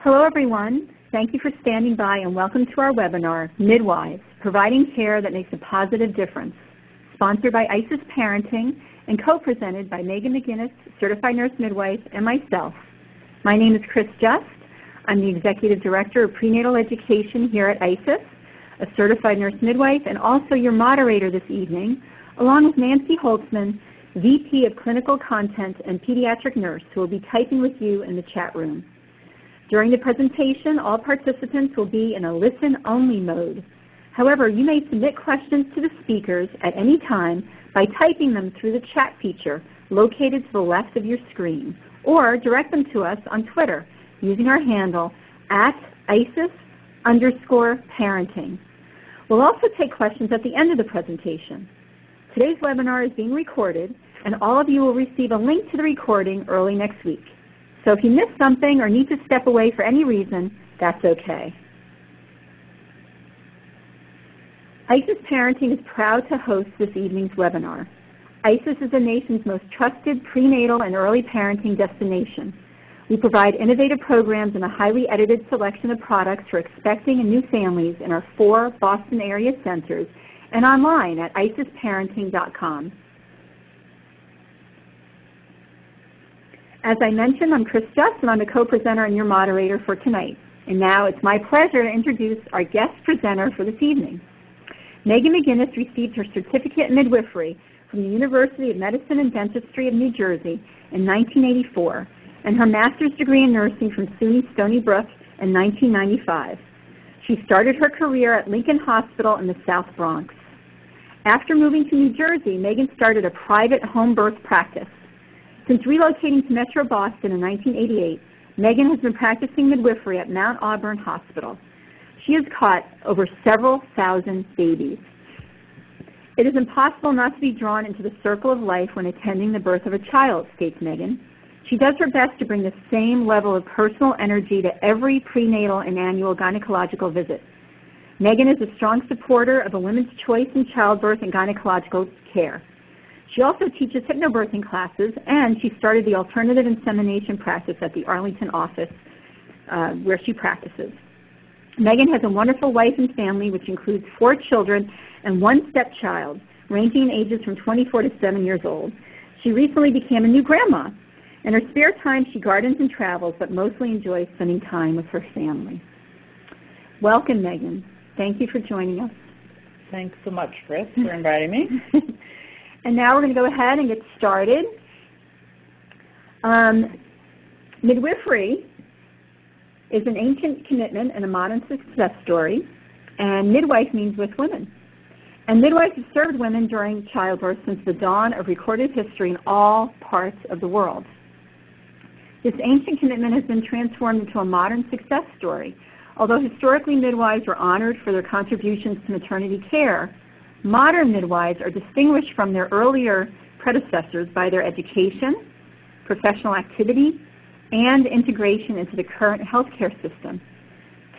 Hello everyone. Thank you for standing by and welcome to our webinar, Midwives, Providing Care That Makes a Positive Difference, sponsored by IsisParenting and co-presented by MacInnes, Certified Nurse Midwife, and myself. My name is Chris Just. I'm the Executive Director of Prenatal Education here at ISIS, a Certified Nurse Midwife, and also your moderator this evening, along with Nancy Holtzman, VP of Clinical Content and Pediatric Nurse, who will be typing with you in the chat room. During the presentation, all participants will be in a listen-only mode. However, you may submit questions to the speakers at any time by typing them through the chat feature located to the left of your screen, or direct them to us on Twitter using our handle @ISIS_parenting. We'll also take questions at the end of the presentation. Today's webinar is being recorded, and all of you will receive a link to the recording early next week. So if you missed something or need to step away for any reason, that's okay. IsisParenting is proud to host this evening's webinar. ISIS is the nation's most trusted prenatal and early parenting destination. We provide innovative programs and a highly edited selection of products for expecting and new families in our 4 Boston area centers and online at IsisParenting.com. As I mentioned, I'm Chris Just, and I'm the co-presenter and your moderator for tonight. And now it's my pleasure to introduce our guest presenter for this evening. MacInnes received her certificate in midwifery from the University of Medicine and Dentistry of New Jersey in 1984, and her master's degree in nursing from SUNY Stony Brook in 1995. She started her career at Lincoln Hospital in the South Bronx. After moving to New Jersey, Megan started a private home birth practice. Since relocating to Metro Boston in 1988, Megan has been practicing midwifery at Mount Auburn Hospital. She has caught over several thousand babies. It is impossible not to be drawn into the circle of life when attending the birth of a child, states Megan. She does her best to bring the same level of personal energy to every prenatal and annual gynecological visit. Megan is a strong supporter of a women's choice in childbirth and gynecological care. She also teaches hypnobirthing classes, and she started the alternative insemination practice at the Arlington office where she practices. Megan has a wonderful wife and family, which includes 4 children and 1 stepchild, ranging in ages from 24 to 7 years old. She recently became a new grandma. In her spare time, she gardens and travels, but mostly enjoys spending time with her family. Welcome, Megan. Thank you for joining us. Thanks so much, Chris, for inviting me. And now we're going to go ahead and get started. Midwifery is an ancient commitment and a modern success story, and midwife means with women. And midwives have served women during childbirth since the dawn of recorded history in all parts of the world. This ancient commitment has been transformed into a modern success story. Although historically midwives were honored for their contributions to maternity care, modern midwives are distinguished from their earlier predecessors by their education, professional activity, and integration into the current healthcare system.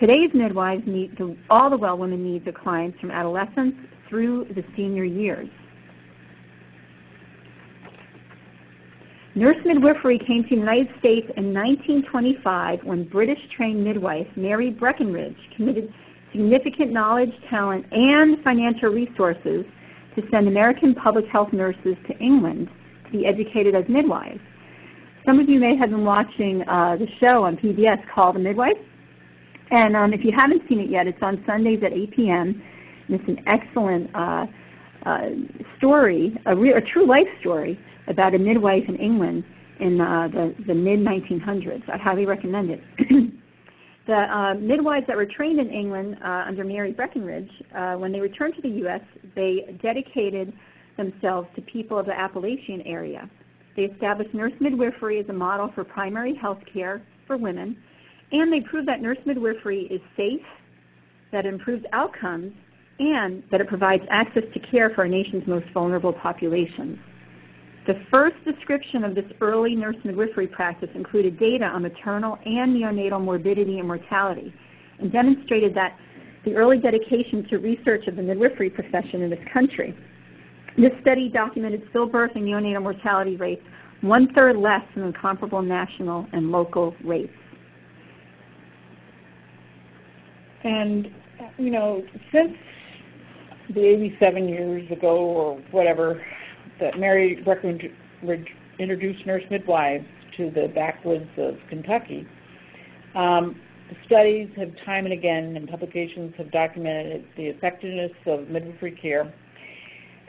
Today's midwives meet all the well women needs of clients from adolescence through the senior years. Nurse midwifery came to the United States in 1925 when British-trained midwife Mary Breckinridge committed significant knowledge, talent, and financial resources to send American public health nurses to England to be educated as midwives. Some of you may have been watching the show on PBS called The Midwife, and if you haven't seen it yet, it's on Sundays at 8 p.m., and it's an excellent story, a true life story about a midwife in England in the mid-1900s. I highly recommend it. The midwives that were trained in England under Mary Breckinridge, when they returned to the U.S., they dedicated themselves to people of the Appalachian area. They established nurse midwifery as a model for primary health care for women, and they proved that nurse midwifery is safe, that it improves outcomes, and that it provides access to care for our nation's most vulnerable populations. The first description of this early nurse midwifery practice included data on maternal and neonatal morbidity and mortality, and demonstrated that the early dedication to research of the midwifery profession in this country. This study documented stillbirth and neonatal mortality rates 1/3 less than the comparable national and local rates. And, you know, since the 87 years ago or whatever that Mary introduced nurse midwives to the backwoods of Kentucky, studies have time and again and publications have documented the effectiveness of midwifery care.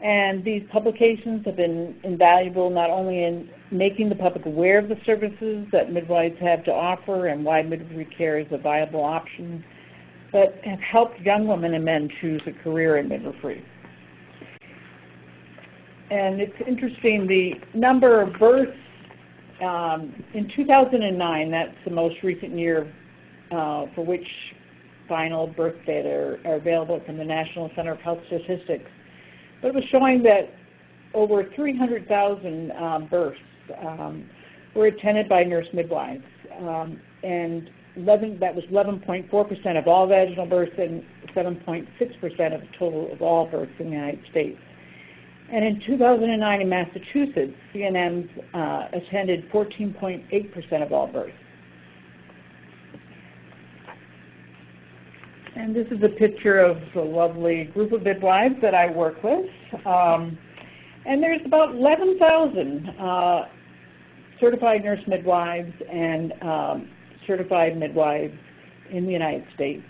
And these publications have been invaluable not only in making the public aware of the services that midwives have to offer and why midwifery care is a viable option, but have helped young women and men choose a career in midwifery. And it's interesting, the number of births in 2009, that's the most recent year for which final birth data are available from the National Center of Health Statistics. But it was showing that over 300,000 births were attended by nurse midwives, and that was 11.4% of all vaginal births and 7.6% of the total of all births in the United States. And in 2009 in Massachusetts, CNMs attended 14.8% of all births. And this is a picture of a lovely group of midwives that I work with. And there's about 11,000 certified nurse midwives and certified midwives in the United States.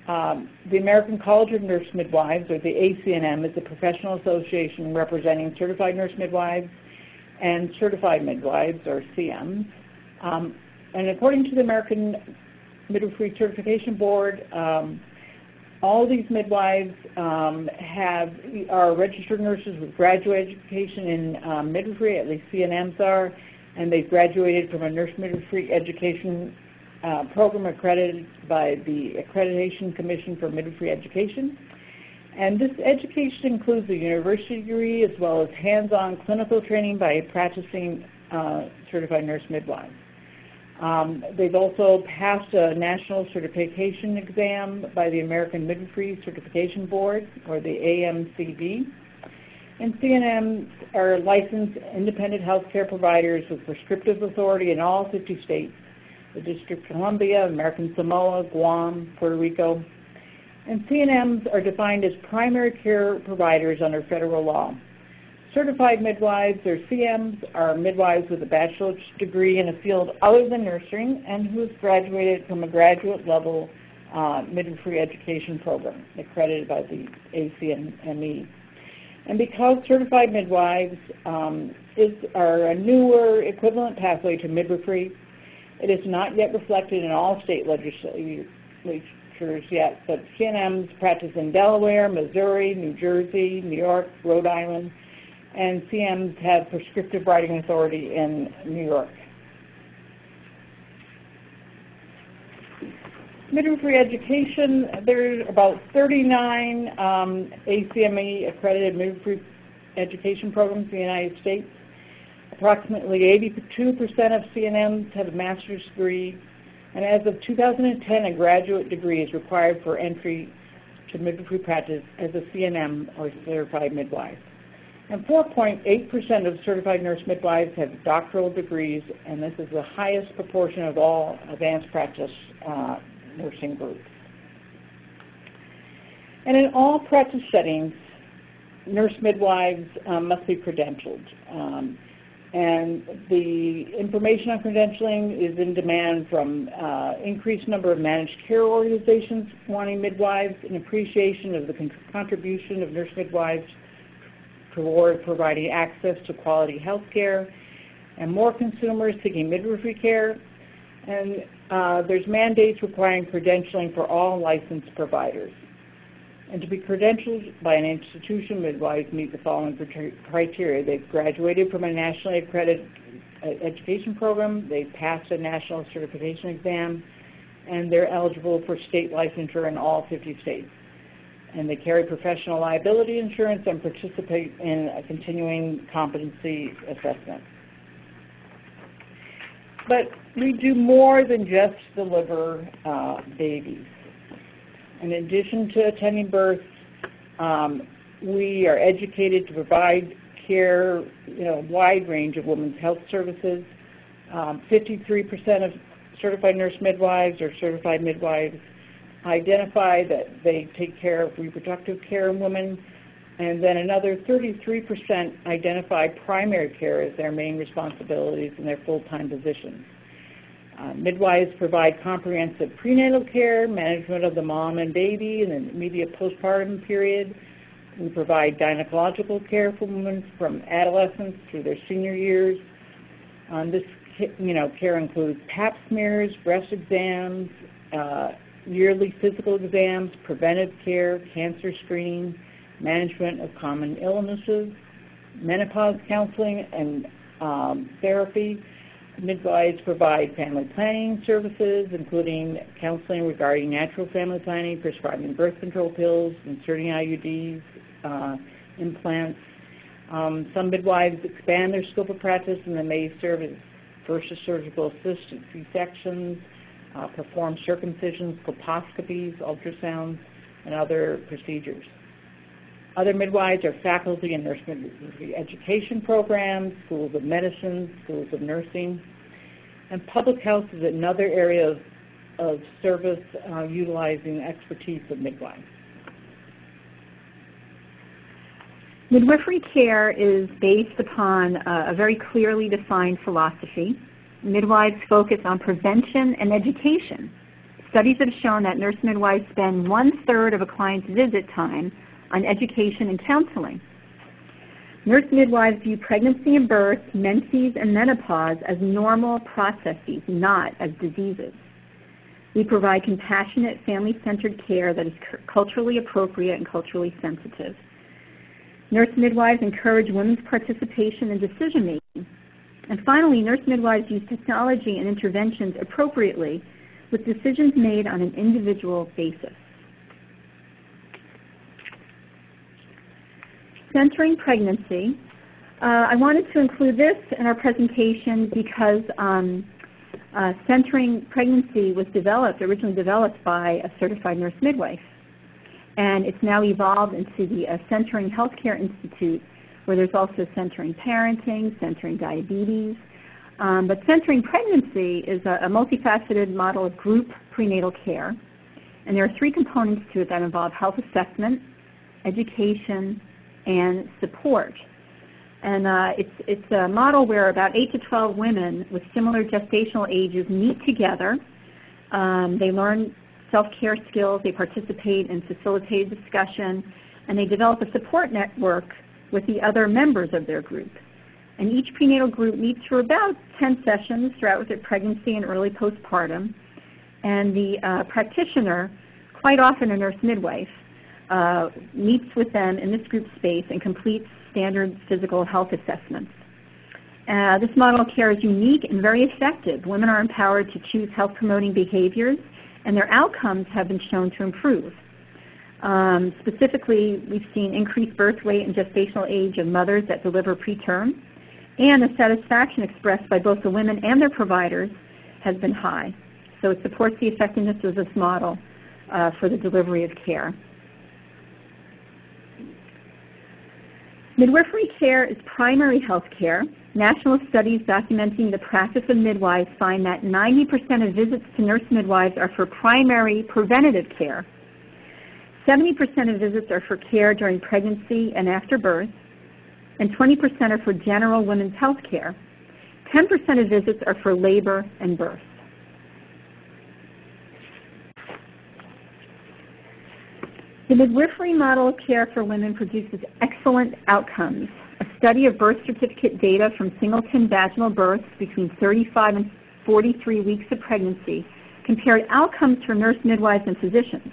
The American College of Nurse Midwives, or the ACNM, is a professional association representing certified nurse midwives and certified midwives, or CMs. And according to the American Midwifery Certification Board, all these midwives are registered nurses with graduate education in midwifery, at least CNMs are, and they've graduated from a nurse midwifery education program accredited by the Accreditation Commission for Midwifery Education. And this education includes a university degree as well as hands-on clinical training by practicing certified nurse midwives. They've also passed a national certification exam by the American Midwifery Certification Board, or the AMCB. And CNMs are licensed independent healthcare providers with prescriptive authority in all 50 states, the District of Columbia, American Samoa, Guam, Puerto Rico. And CNMs are defined as primary care providers under federal law. Certified midwives, or CMs, are midwives with a bachelor's degree in a field other than nursing and who has graduated from a graduate-level midwifery education program accredited by the ACNME. And because certified midwives are a newer equivalent pathway to midwifery, it is not yet reflected in all state legislatures yet, but CNMs practice in Delaware, Missouri, New Jersey, New York, Rhode Island, and CMs have prescriptive writing authority in New York. Midwifery education, there are about 39 ACME accredited midwifery education programs in the United States. Approximately 82% of CNMs have a master's degree, and as of 2010, a graduate degree is required for entry to midwifery practice as a CNM or certified midwife. And 4.8% of certified nurse midwives have doctoral degrees, and this is the highest proportion of all advanced practice nursing groups. And in all practice settings, nurse midwives must be credentialed. And the information on credentialing is in demand from increased number of managed care organizations wanting midwives, an appreciation of the contribution of nurse midwives toward providing access to quality health care, and more consumers seeking midwifery care. And there's mandates requiring credentialing for all licensed providers. And to be credentialed by an institution, midwives meet the following criteria. They've graduated from a nationally accredited education program, they've passed a national certification exam, and they're eligible for state licensure in all 50 states. And they carry professional liability insurance and participate in a continuing competency assessment. But we do more than just deliver babies. In addition to attending births, we are educated to provide care in a wide range of women's health services. 53% of certified nurse midwives or certified midwives identify that they take care of reproductive care in women, and then another 33% identify primary care as their main responsibilities in their full-time positions. Midwives provide comprehensive prenatal care, management of the mom and baby in the immediate postpartum period. We provide gynecological care for women from adolescence through their senior years. This care includes pap smears, breast exams, yearly physical exams, preventive care, cancer screening, management of common illnesses, menopause counseling and therapy. Midwives provide family planning services, including counseling regarding natural family planning, prescribing birth control pills, inserting IUDs, implants. Some midwives expand their scope of practice and they may serve as first surgical assistant C-sections, perform circumcisions, colposcopies, ultrasounds, and other procedures. Other midwives are faculty in nurse midwifery education programs, schools of medicine, schools of nursing, and public health is another area of service utilizing expertise of midwives. Midwifery care is based upon a very clearly defined philosophy. Midwives focus on prevention and education. Studies have shown that nurse midwives spend 1/3 of a client's visit time on education and counseling. Nurse midwives view pregnancy and birth, menses, and menopause as normal processes, not as diseases. We provide compassionate, family-centered care that is culturally appropriate and culturally sensitive. Nurse midwives encourage women's participation in decision-making. And finally, nurse midwives use technology and interventions appropriately with decisions made on an individual basis. Centering pregnancy. I wanted to include this in our presentation because centering pregnancy was originally developed by a certified nurse midwife. And it's now evolved into the Centering Healthcare Institute, where there's also centering parenting, centering diabetes. But centering pregnancy is a multifaceted model of group prenatal care. And there are 3 components to it that involve health assessment, education, and support. And it's a model where about 8 to 12 women with similar gestational ages meet together. They learn self-care skills, they participate in facilitated discussion, and they develop a support network with the other members of their group. And each prenatal group meets for about 10 sessions throughout their pregnancy and early postpartum. And the practitioner, quite often a nurse midwife, meets with them in this group space and completes standard physical health assessments. This model of care is unique and very effective. Women are empowered to choose health-promoting behaviors, and their outcomes have been shown to improve. Specifically, we've seen increased birth weight and gestational age of mothers that deliver preterm, and the satisfaction expressed by both the women and their providers has been high. So it supports the effectiveness of this model for the delivery of care. Midwifery care is primary health care. National studies documenting the practice of midwives find that 90% of visits to nurse midwives are for primary preventative care. 70% of visits are for care during pregnancy and after birth, and 20% are for general women's health care. 10% of visits are for labor and birth. The midwifery model of care for women produces excellent outcomes. A study of birth certificate data from singleton vaginal births between 35 and 43 weeks of pregnancy compared outcomes for nurse midwives and physicians.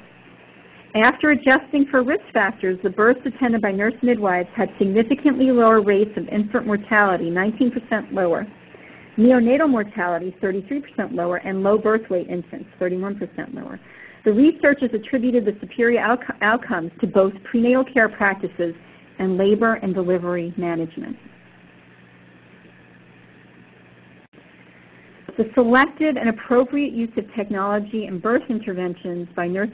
After adjusting for risk factors, the births attended by nurse midwives had significantly lower rates of infant mortality, 19% lower, neonatal mortality, 33% lower, and low birth weight infants, 31% lower. The researchers attributed the superior outcomes to both prenatal care practices and labor and delivery management. The selected and appropriate use of technology and birth interventions by nurse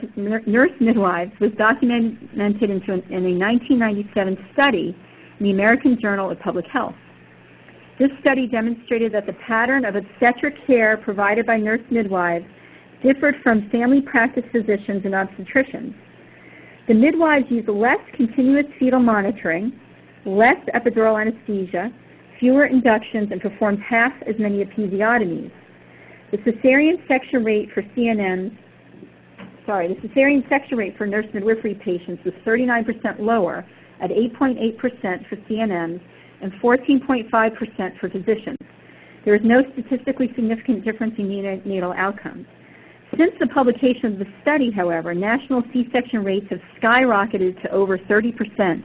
midwives was documented in a 1997 study in the American Journal of Public Health. This study demonstrated that the pattern of obstetric care provided by nurse midwives differed from family practice physicians and obstetricians. The midwives use less continuous fetal monitoring, less epidural anesthesia, fewer inductions, and performed half as many episiotomies. The cesarean section rate for nurse midwifery patients was 39% lower at 8.8% for CNMs and 14.5% for physicians. There is no statistically significant difference in neonatal outcomes. Since the publication of the study, however, national C-section rates have skyrocketed to over 30%,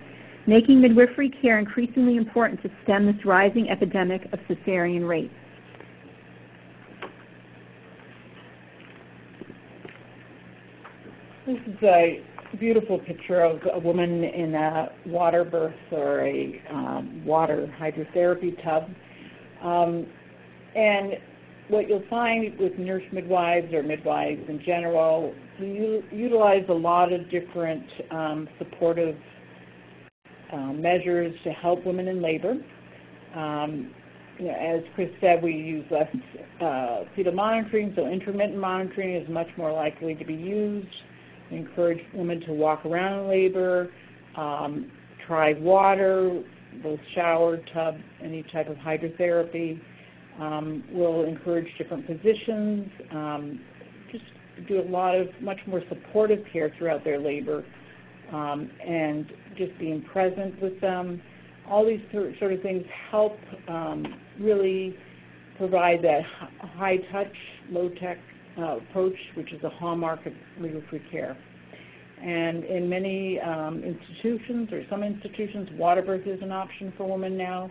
making midwifery care increasingly important to stem this rising epidemic of cesarean rates. This is a beautiful picture of a woman in a water birth or a water hydrotherapy tub. And what you'll find with nurse midwives or midwives in general, we utilize a lot of different supportive measures to help women in labor. As Chris said, we use less fetal monitoring, so intermittent monitoring is much more likely to be used. We encourage women to walk around in labor, try water, both shower, tub, any type of hydrotherapy. We'll encourage different positions, just do a lot of much more supportive care throughout their labor, and just being present with them. All these sort of things help really provide that high-touch, low-tech approach, which is a hallmark of midwifery care. And in many institutions, or some institutions, water birth is an option for women now,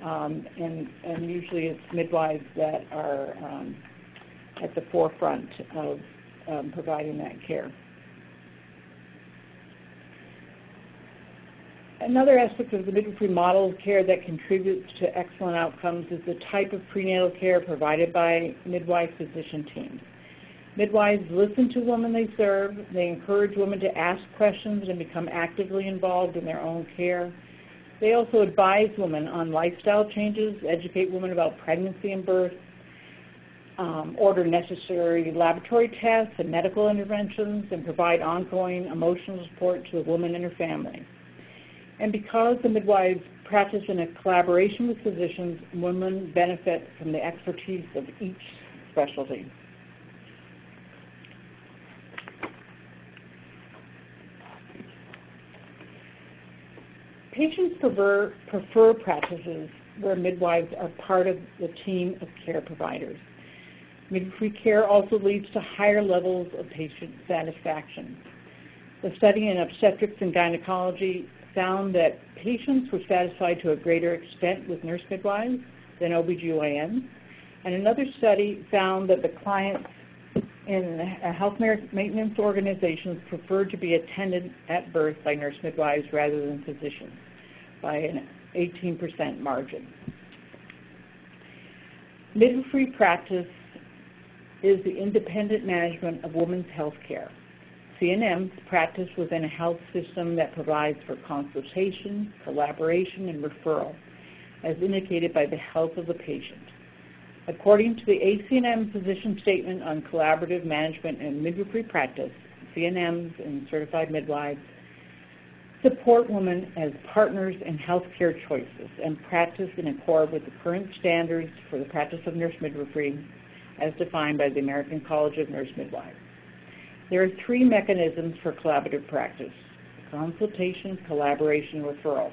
and usually it's midwives that are at the forefront of providing that care. Another aspect of the midwifery model of care that contributes to excellent outcomes is the type of prenatal care provided by midwife physician teams. Midwives listen to women they serve. They encourage women to ask questions and become actively involved in their own care. They also advise women on lifestyle changes, educate women about pregnancy and birth, order necessary laboratory tests and medical interventions, and provide ongoing emotional support to the woman and her family. And because the midwives practice in a collaboration with physicians, women benefit from the expertise of each specialty. Patients prefer practices where midwives are part of the team of care providers. Midwifery care also leads to higher levels of patient satisfaction. The study in obstetrics and gynecology found that patients were satisfied to a greater extent with nurse midwives than OBGYNs. And another study found that the clients in health maintenance organizations preferred to be attended at birth by nurse midwives rather than physicians by an 18% margin. Midwifery practice is the independent management of women's health care. CNMs practice within a health system that provides for consultation, collaboration, and referral, as indicated by the health of the patient. According to the ACNM Physician Statement on Collaborative Management and Midwifery Practice, CNMs and certified midwives support women as partners in healthcare choices and practice in accord with the current standards for the practice of nurse midwifery as defined by the American College of Nurse Midwives. There are three mechanisms for collaborative practice: consultation, collaboration, and referral.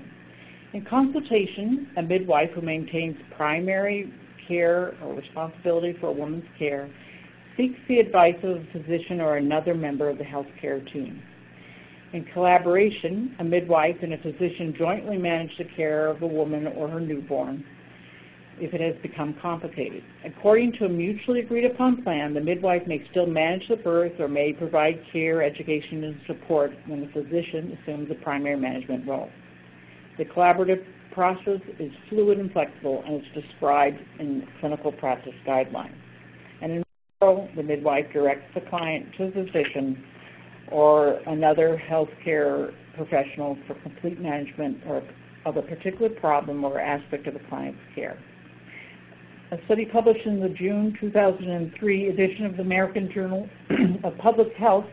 In consultation, a midwife who maintains primary care or responsibility for a woman's care seeks the advice of a physician or another member of the healthcare team. In collaboration, a midwife and a physician jointly manage the care of a woman or her newborn if it has become complicated. According to a mutually agreed upon plan, the midwife may still manage the birth or may provide care, education, and support when the physician assumes a primary management role. The collaborative process is fluid and flexible, and it's described in clinical practice guidelines. And in referral, the midwife directs the client to a physician or another healthcare professional for complete management of a particular problem or aspect of the client's care. A study published in the June 2003 edition of the American Journal of Public Health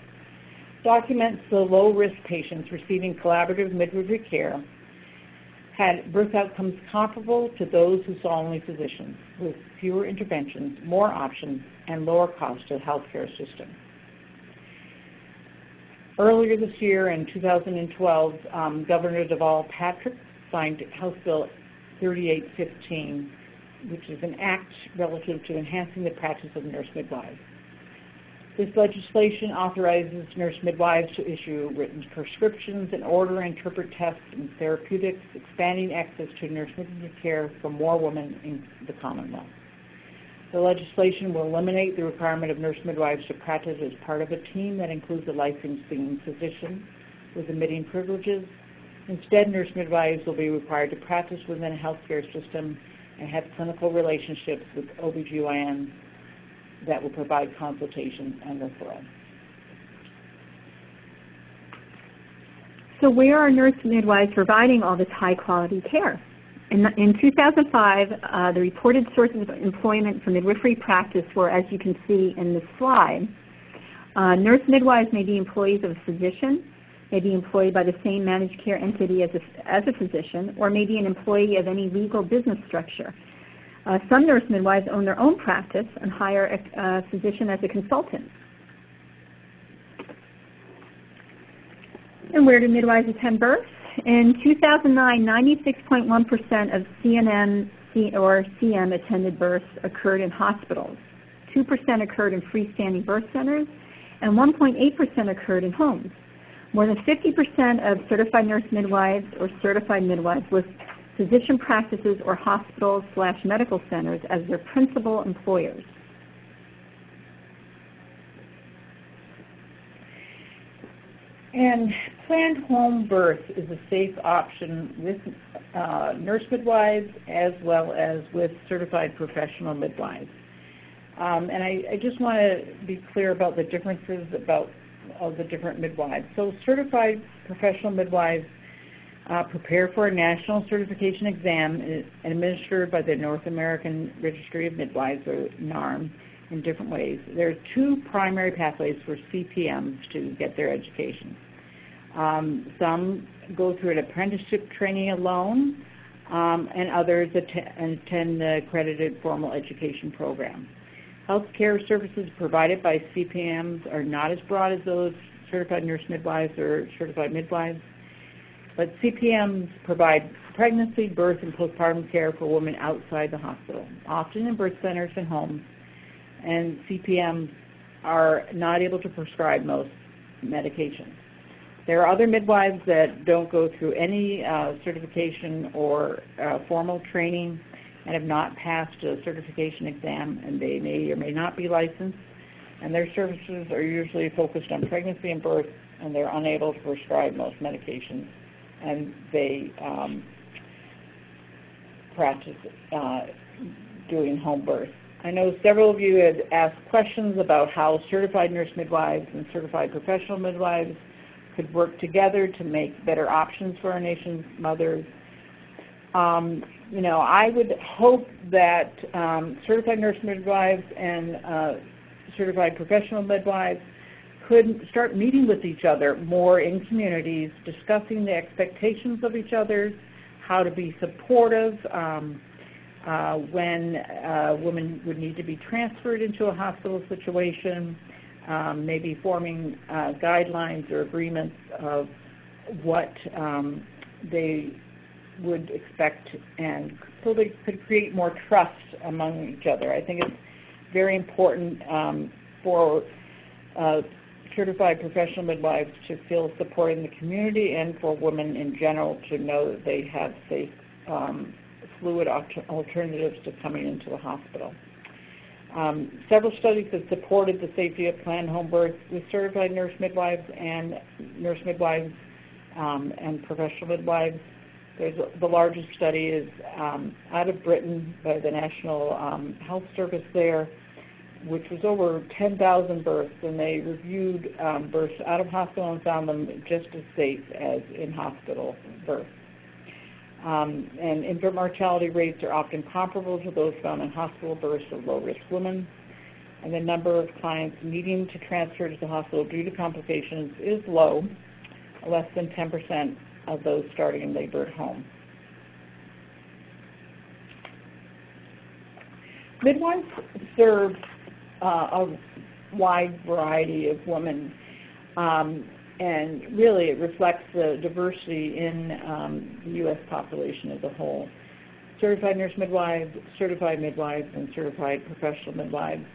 documents the low-risk patients receiving collaborative midwifery care had birth outcomes comparable to those who saw only physicians, with fewer interventions, more options, and lower cost to the healthcare system. Earlier this year, in 2012, Governor Deval Patrick signed House Bill 3815, which is an act relative to enhancing the practice of nurse midwives. This legislation authorizes nurse midwives to issue written prescriptions and order and interpret tests and therapeutics, expanding access to nurse midwifery care for more women in the Commonwealth. The legislation will eliminate the requirement of nurse midwives to practice as part of a team that includes a licensing physician with admitting privileges. Instead, nurse midwives will be required to practice within a healthcare system and have clinical relationships with OBGYNs that will provide consultation and referral. So where are nurse midwives providing all this high-quality care? In 2005, the reported sources of employment for midwifery practice were, as you can see in this slide, nurse midwives may be employees of a physician, may be employed by the same managed care entity as a physician, or may be an employee of any legal business structure. Some nurse midwives own their own practice and hire a physician as a consultant. And where do midwives attend births? In 2009, 96.1% of CNM or CM attended births occurred in hospitals. 2% occurred in freestanding birth centers, and 1.8% occurred in homes. More than 50% of certified nurse midwives or certified midwives list physician practices or hospitals/medical centers as their principal employers. And planned home birth is a safe option with nurse midwives as well as with certified professional midwives. And I just want to be clear about the differences of the different midwives. So certified professional midwives prepare for a national certification exam administered by the North American Registry of Midwives, or NARM, in different ways. There are two primary pathways for CPMs to get their education. Some go through an apprenticeship training alone, and others attend the accredited formal education program. Healthcare services provided by CPMs are not as broad as those certified nurse midwives or certified midwives, but CPMs provide pregnancy, birth, and postpartum care for women outside the hospital, often in birth centers and homes, and CPMs are not able to prescribe most medications. There are other midwives that don't go through any certification or formal training and have not passed a certification exam, and they may or may not be licensed, and their services are usually focused on pregnancy and birth, and they're unable to prescribe most medications, and they practice doing home birth. I know several of you had asked questions about how certified nurse midwives and certified professional midwives could work together to make better options for our nation's mothers. I would hope that certified nurse midwives and certified professional midwives could start meeting with each other more in communities, discussing the expectations of each other, how to be supportive when women would need to be transferred into a hospital situation, maybe forming guidelines or agreements of what they would expect, and so they could create more trust among each other. I think it's very important for certified professional midwives to feel support in the community, and for women in general to know that they have safe, fluid alternatives to coming into the hospital. Several studies have supported the safety of planned home birth with certified nurse midwives and professional midwives. The largest study is out of Britain by the National Health Service there, which was over 10,000 births, and they reviewed births out of hospital and found them just as safe as in-hospital births. And infant mortality rates are often comparable to those found in hospital births of low-risk women. And the number of clients needing to transfer to the hospital due to complications is low, less than 10% of those starting in labor at home. Midwives serve a wide variety of women, and really it reflects the diversity in the U.S. population as a whole. Certified nurse midwives, certified midwives, and certified professional midwives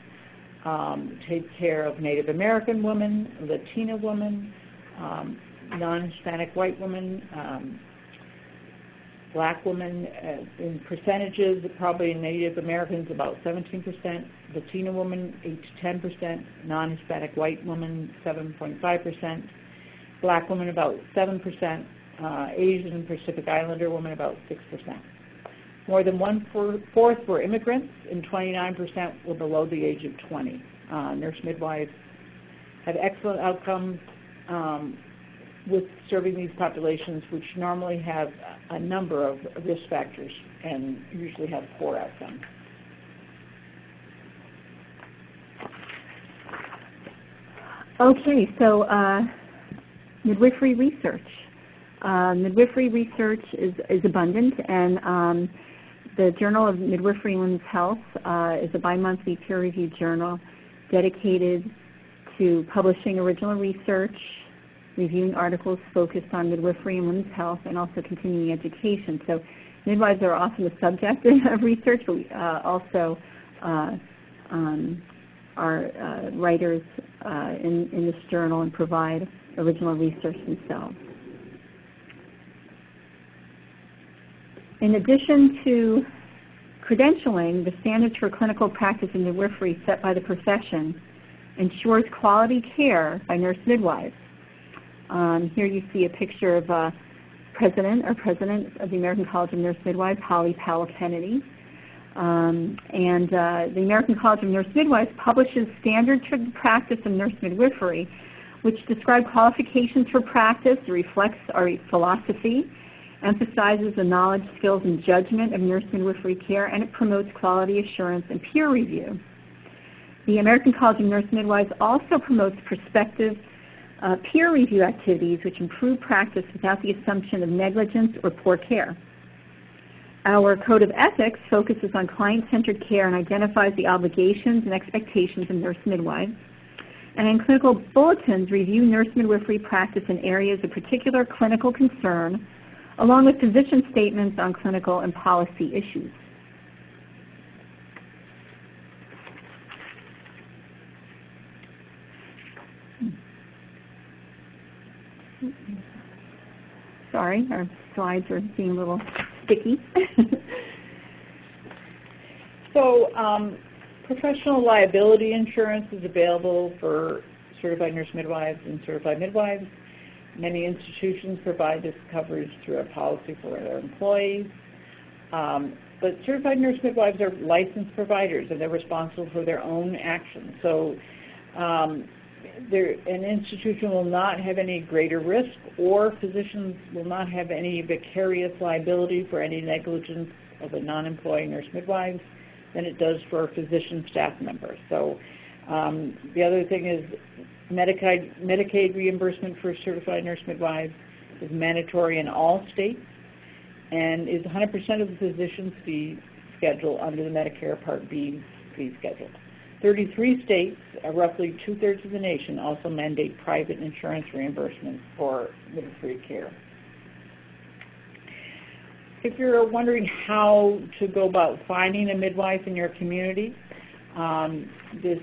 take care of Native American women, Latina women, non-Hispanic white women, Black women. In percentages, probably Native Americans about 17%, Latina women 8 to 10%, non-Hispanic white women 7.5%, Black women about 7%, Asian and Pacific Islander women about 6%. More than 1/4 were immigrants, and 29% were below the age of 20. Nurse midwives have excellent outcomes with serving these populations, which normally have a number of risk factors and usually have poor outcomes. Okay, so midwifery research. Midwifery research is abundant, and the Journal of Midwifery and Women's Health is a bi-monthly peer-reviewed journal dedicated to publishing original research, reviewing articles focused on midwifery and women's health, and also continuing education. So midwives are often the subject of research, but we also are writers in this journal and provide original research themselves. In addition to credentialing, the standards for clinical practice in midwifery set by the profession ensures quality care by nurse midwives. Here you see a picture of President of the American College of Nurse Midwives, Holly Powell Kennedy. The American College of Nurse Midwives publishes standards for the practice of nurse midwifery, which describe qualifications for practice, reflects our philosophy, emphasizes the knowledge, skills, and judgment of nurse midwifery care, and it promotes quality assurance and peer review. The American College of Nurse Midwives also promotes prospective peer review activities which improve practice without the assumption of negligence or poor care. Our Code of Ethics focuses on client-centered care and identifies the obligations and expectations of nurse midwives. And in clinical bulletins, review nurse midwifery practice in areas of particular clinical concern, along with position statements on clinical and policy issues. Sorry, our slides are being a little sticky. So professional liability insurance is available for certified nurse midwives and certified midwives. Many institutions provide this coverage through a policy for their employees. But certified nurse midwives are licensed providers, and they're responsible for their own actions. So an institution will not have any greater risk, or physicians will not have any vicarious liability for any negligence of a non-employee nurse midwife than it does for a physician staff member. So the other thing is Medicaid reimbursement for certified nurse midwives is mandatory in all states and is 100% of the physician's fee schedule under the Medicare Part B fee schedule. 33 states, roughly 2/3 of the nation, also mandate private insurance reimbursement for midwifery care. If you're wondering how to go about finding a midwife in your community, this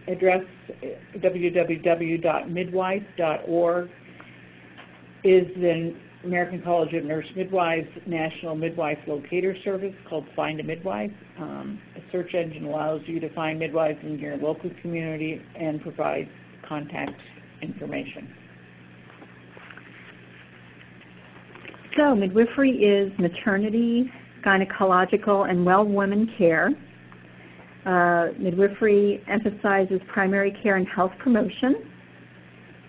address, www.midwife.org, is the American College of Nurse Midwives National Midwife Locator Service called Find a Midwife. A search engine allows you to find midwives in your local community and provides contact information. So midwifery is maternity, gynecological, and well woman care. Midwifery emphasizes primary care and health promotion.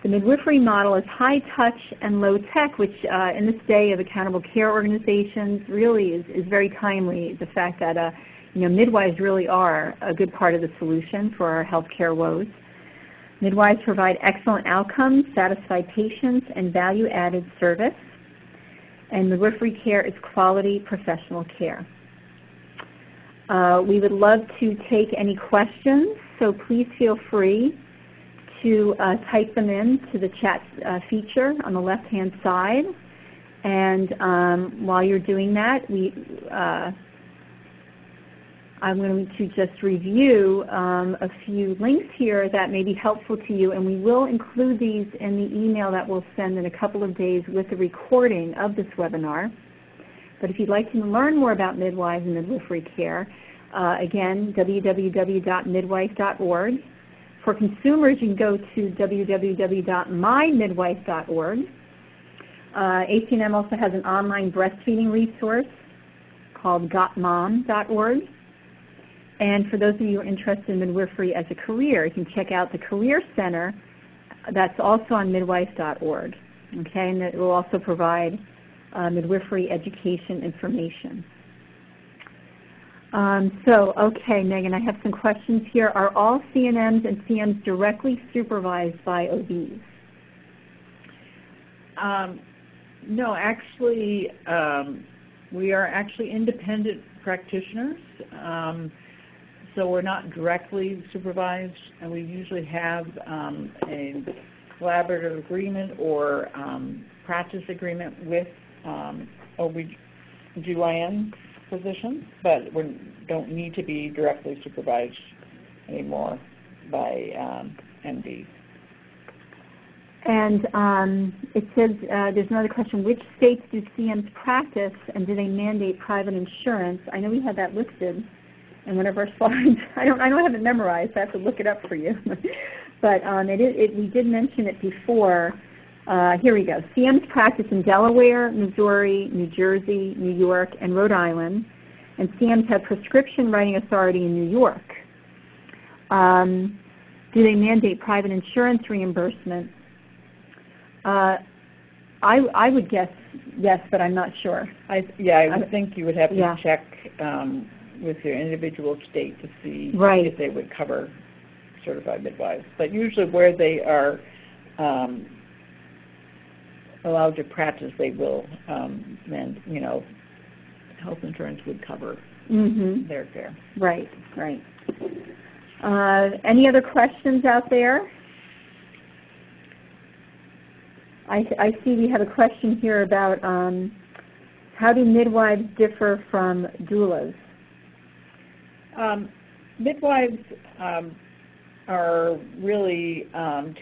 The midwifery model is high touch and low tech, which in this day of accountable care organizations really is very timely. The fact that midwives really are a good part of the solution for our healthcare woes. Midwives provide excellent outcomes, satisfied patients, and value-added service. And midwifery care is quality professional care. We would love to take any questions, so please feel free to type them in to the chat feature on the left-hand side. And while you're doing that, I'm going to just review a few links here that may be helpful to you, and we will include these in the email that we'll send in a couple of days with the recording of this webinar. But if you'd like to learn more about midwives and midwifery care, again, www.midwife.org. For consumers, you can go to www.mymidwife.org. ACNM also has an online breastfeeding resource called gotmom.org. And for those of you who are interested in midwifery as a career, you can check out the Career Center. That's also on midwife.org. Okay, and it will also provide midwifery education information. Okay, Megan, I have some questions here. Are all CNMs and CMs directly supervised by OBs? No, actually, we are actually independent practitioners. So we're not directly supervised, and we usually have a collaborative agreement or practice agreement with OB/GYN physicians, but we don't need to be directly supervised anymore by MDs. And it says, there's another question, which states do CMs practice, and do they mandate private insurance? I know we had that listed in one of our slides. I don't have it memorized, so I have to look it up for you. But we did mention it before. Here we go. CMs practice in Delaware, Missouri, New Jersey, New York, and Rhode Island, and CMs have prescription writing authority in New York. Do they mandate private insurance reimbursement? I would guess yes, but I'm not sure. I would think you would have to check with your individual state to see if they would cover certified midwives. But usually where they are allowed to practice, they will, health insurance would cover their care. Right. Any other questions out there? I see we have a question here about how do midwives differ from doulas? Midwives are really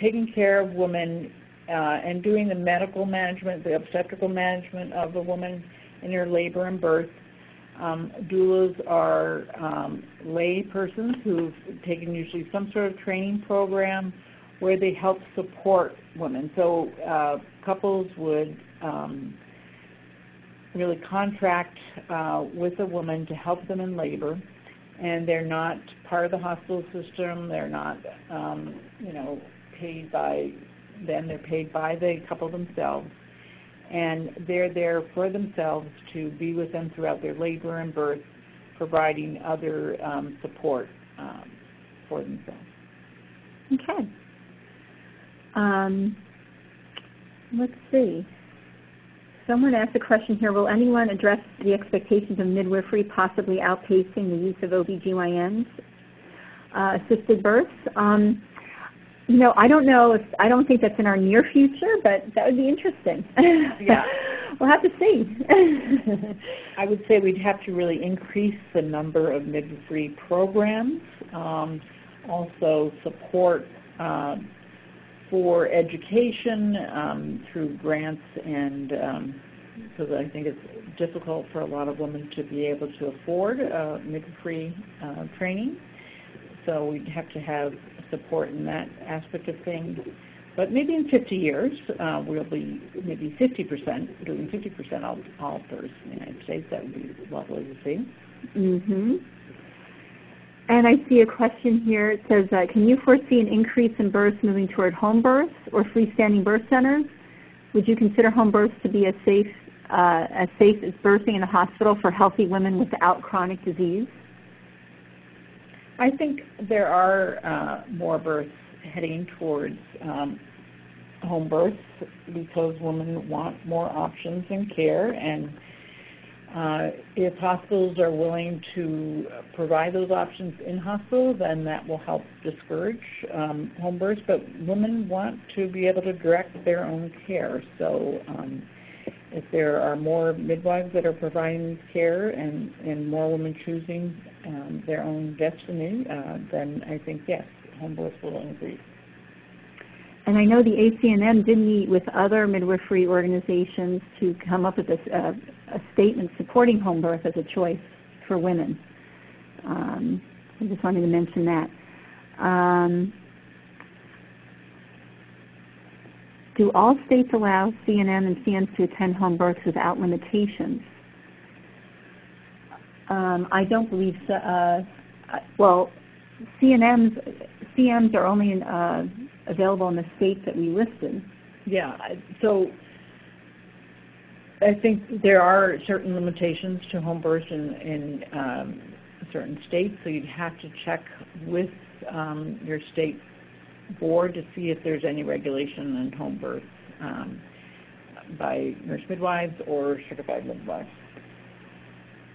taking care of women and doing the medical management, the obstetrical management of a woman in her labor and birth. Doulas are lay persons who've taken usually some sort of training program where they help support women. So couples would really contract with a woman to help them in labor, and they're not part of the hospital system. They're not, paid by them. They're paid by the couple themselves, and they're there for themselves to be with them throughout their labor and birth, providing other support for themselves. Okay. Let's see. Someone asked a question here, will anyone address the expectations of midwifery possibly outpacing the use of OB/GYNs assisted births? I don't know I don't think that's in our near future, but that would be interesting. Yeah. We'll have to see. I would say we'd have to really increase the number of midwifery programs, also support for education through grants, and because I think it's difficult for a lot of women to be able to afford midwifery training. So we'd have to have support in that aspect of things. But maybe in 50 years, we'll be maybe 50%, doing 50% all births in the United States. That would be lovely to see. And I see a question here. It says, can you foresee an increase in births moving toward home births or freestanding birth centers? Would you consider home births to be as safe as birthing in a hospital for healthy women without chronic disease? I think there are more births heading towards home births because women want more options in care, and if hospitals are willing to provide those options in hospital, then that will help discourage home births. But women want to be able to direct their own care. So if there are more midwives that are providing care and more women choosing their own destiny, then I think, yes, home births will increase. And I know the CNM did meet with other midwifery organizations to come up with a statement supporting home birth as a choice for women. I just wanted to mention that. Do all states allow CNM and CMs to attend home births without limitations? I don't believe so. Well, CMs are only available in the states that we listed. Yeah, so I think there are certain limitations to home births in certain states, so you'd have to check with your state board to see if there's any regulation in home birth by nurse midwives or certified midwives.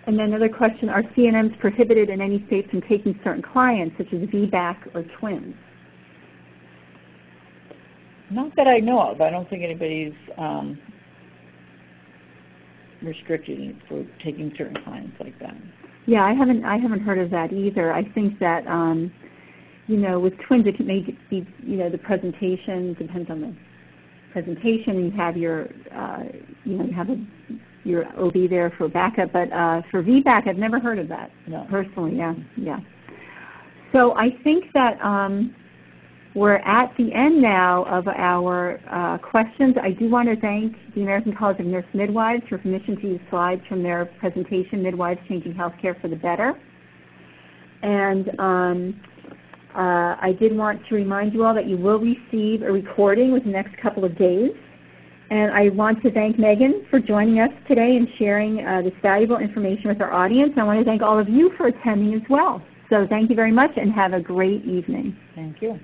And then another question, are CNMs prohibited in any states from taking certain clients, such as VBAC or twins? Not that I know of. I don't think anybody's restricted for taking certain clients like that. Yeah, I haven't heard of that either. I think that with twins it may be the presentation depends on the presentation. You have your your OB there for backup, but for VBAC I've never heard of that. No. Personally. Yeah. So I think that we're at the end now of our questions. I do want to thank the American College of Nurse Midwives for permission to use slides from their presentation, Midwives Changing Healthcare for the Better. And I did want to remind you all that you will receive a recording within the next couple of days. And I want to thank Megan for joining us today and sharing this valuable information with our audience. I want to thank all of you for attending as well. So thank you very much and have a great evening. Thank you.